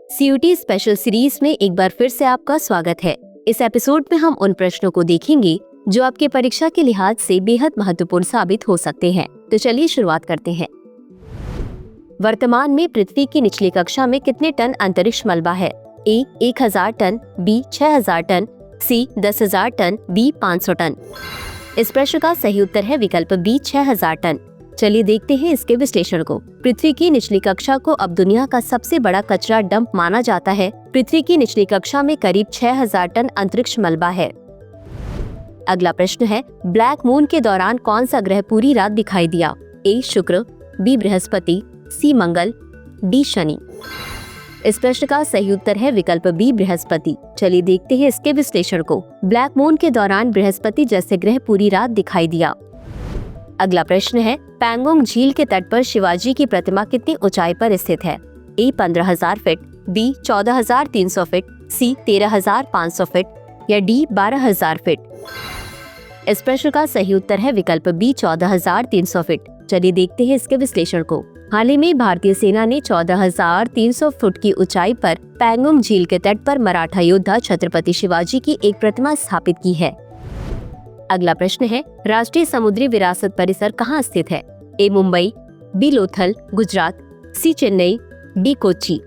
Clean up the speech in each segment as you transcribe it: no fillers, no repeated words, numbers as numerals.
CUT special series में एक बार फिर से आपका स्वागत है। इस एपिसोड में हम उन प्रश्नों को देखेंगे जो आपके परीक्षा के लिहाज से बेहद महत्वपूर्ण साबित हो सकते हैं। तो चलिए शुरुआत करते हैं। वर्तमान में पृथ्वी की निचली कक्षा में कितने टन अंतरिक्ष मलबा है? ए 1000 टन, बी 6000 टन, सी 10,000 टन, डी 500 टन। इस प्रश्न का सही उत्तर है विकल्प बी 6000 टन। चलिए देखते हैं इसके विश्लेषण को। पृथ्वी की निचली कक्षा को अब दुनिया का सबसे बड़ा कचरा डंप माना जाता है। पृथ्वी की निचली कक्षा में करीब 6000 टन अंतरिक्ष मलबा है। अगला प्रश्न है, ब्लैक मून के दौरान कौन सा ग्रह पूरी रात दिखाई दिया? ए शुक्र, बी बृहस्पति, सी मंगल, डी शनि। इस प्रश्न का सही उत्तर है विकल्प बी बृहस्पति। चलिए देखते हैं इसके विश्लेषण को। ब्लैक मून के दौरान बृहस्पति जैसे ग्रह पूरी रात दिखाई दिया। अगला प्रश्न है, पैंगोंग झील के तट पर शिवाजी की प्रतिमा कितनी ऊंचाई पर स्थित है? ए 15,000 फीट, बी 14,300 फीट, सी 13,500 फीट या डी 12,000 फीट। इस प्रश्न का सही उत्तर है विकल्प बी 14,300 फीट। चलिए देखते हैं इसके विश्लेषण को। हाल ही में भारतीय सेना ने 14,300 फुट की ऊंचाई पर पैंगोंग झील के तट पर मराठा योद्धा छत्रपति शिवाजी की एक प्रतिमा स्थापित की है। अगला प्रश्न है, राष्ट्रीय समुद्री विरासत परिसर कहाँ स्थित है? ए मुंबई, बी लोथल गुजरात, सी चेन्नई, डी कोच्चि।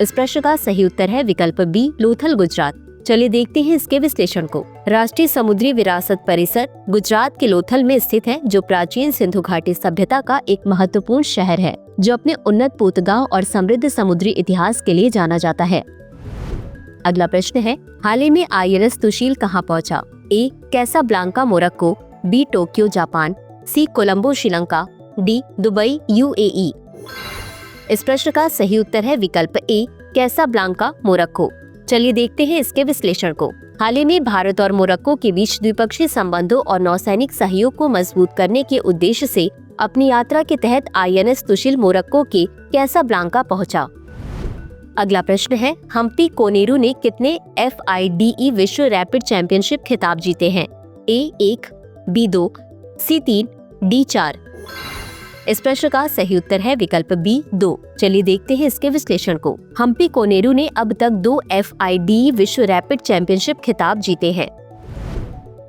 इस प्रश्न का सही उत्तर है विकल्प बी लोथल गुजरात। चलिए देखते हैं इसके विश्लेषण को। राष्ट्रीय समुद्री विरासत परिसर गुजरात के लोथल में स्थित है, जो प्राचीन सिंधु घाटी सभ्यता का एक महत्वपूर्ण शहर है, जो अपने उन्नत पूतगांव और समृद्ध समुद्री इतिहास के लिए जाना जाता है। अगला प्रश्न है, हाल ही में INS सुशील कहाँ पहुँचा? A Casablanca Morocco, B Tokyo Japan, C Colombo Sri Lanka, D Dubai UAE। इस प्रश्न का सही उत्तर है विकल्प ए कैसाब्लांका मोरक्को। चलिए देखते हैं इसके विश्लेषण को। हाल ही में भारत और मोरक्को के बीच द्विपक्षीय संबंधों और नौसैनिक सहयोग को मजबूत करने के उद्देश्य से अपनी यात्रा के तहत INS सुशील मोरक्को के कैसाब्लांका पहुंचा। अगला प्रश्न है, हम्पी कोनेरू ने कितने FIDE विश्व रैपिड चैंपियनशिप खिताब जीते हैं? ए 1, बी 2, सी 3, डी 4। इस प्रश्न का सही उत्तर है विकल्प बी 2। चलिए देखते हैं इसके विश्लेषण को। हम्पी कोनेरू ने अब तक 2 FIDE विश्व रैपिड चैंपियनशिप खिताब जीते हैं।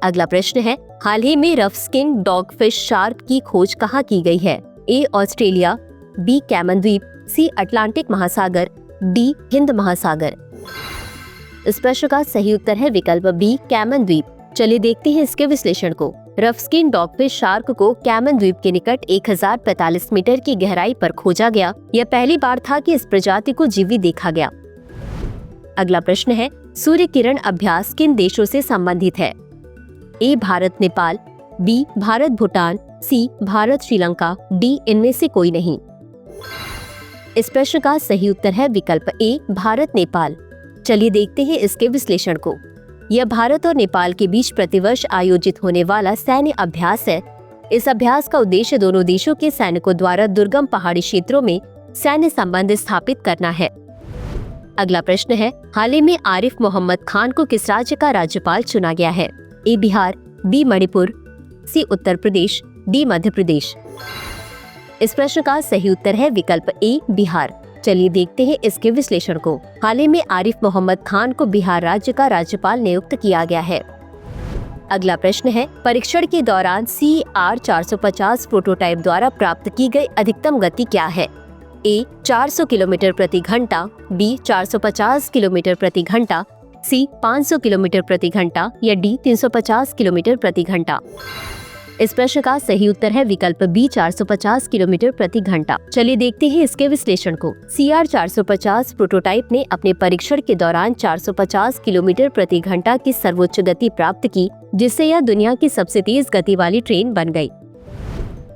अगला प्रश्न है, हाल ही में रफ स्किन डॉगफिश शार्क की खोज कहाँ की गई है? ए ऑस्ट्रेलिया, बी कैमन द्वीप, सी अटलांटिक महासागर, डी हिंद महासागर। इस प्रश्न का सही उत्तर है विकल्प बी कैमन द्वीप। चलिए देखते हैं इसके विश्लेषण को। रफ स्किन डॉगफिश शार्क को कैमन द्वीप के निकट 1045 मीटर की गहराई पर खोजा गया। यह पहली बार था कि इस प्रजाति को जीवित देखा गया। अगला प्रश्न है, सूर्य किरण अभ्यास किन देशों से संबंधित है? ए भारत नेपाल, बी भारत भूटान, सी भारत श्रीलंका, डी इनमें से कोई नहीं। इस प्रश्न का सही उत्तर है विकल्प ए भारत नेपाल। चलिए देखते हैं इसके विश्लेषण को। यह भारत और नेपाल के बीच प्रतिवर्ष आयोजित होने वाला सैन्य अभ्यास है। इस अभ्यास का उद्देश्य दोनों देशों के सैनिकों द्वारा दुर्गम पहाड़ी क्षेत्रों में सैन्य संबंध स्थापित करना है। अगला प्रश्न है, हाल ही में आरिफ मोहम्मद खान को किस राज्य का राज्यपाल चुना गया है? ए बिहार, बी मणिपुर, सी उत्तर प्रदेश, डी मध्य प्रदेश। इस प्रश्न का सही उत्तर है विकल्प ए बिहार। चलिए देखते हैं इसके विश्लेषण को। हाल ही में आरिफ मोहम्मद खान को बिहार राज्य का राज्यपाल नियुक्त किया गया है। अगला प्रश्न है, परीक्षण के दौरान CR 450 प्रोटोटाइप द्वारा प्राप्त की गई अधिकतम गति क्या है? ए 400 किलोमीटर प्रति घंटा, बी 450 किलोमीटर प्रति घंटा, सी 500 किलोमीटर प्रति घंटा या डी 350 किलोमीटर प्रति घंटा। इस प्रश्न का सही उत्तर है विकल्प बी 450 किलोमीटर प्रति घंटा। चलिए देखते हैं इसके विश्लेषण को। CR 450 प्रोटोटाइप ने अपने परीक्षण के दौरान 450 किलोमीटर प्रति घंटा की सर्वोच्च गति प्राप्त की, जिससे यह दुनिया की सबसे तेज गति वाली ट्रेन बन गई।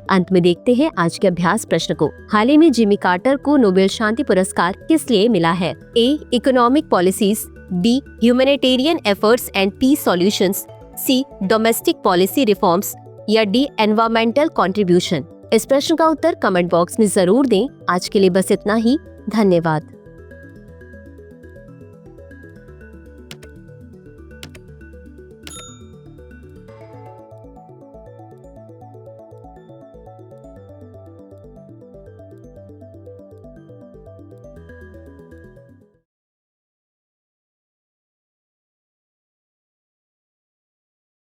अंत में देखते हैं आज के अभ्यास प्रश्न को। हाल ही में जिमी कार्टर को नोबेल शांति पुरस्कार किस लिए मिला है? A economic policies, B humanitarian efforts and peace solutions, C domestic policy reforms या डी एनवायरमेंटल कंट्रीब्यूशन। इस प्रश्न का उत्तर कमेंट बॉक्स में जरूर दें। आज के लिए बस इतना ही। धन्यवाद।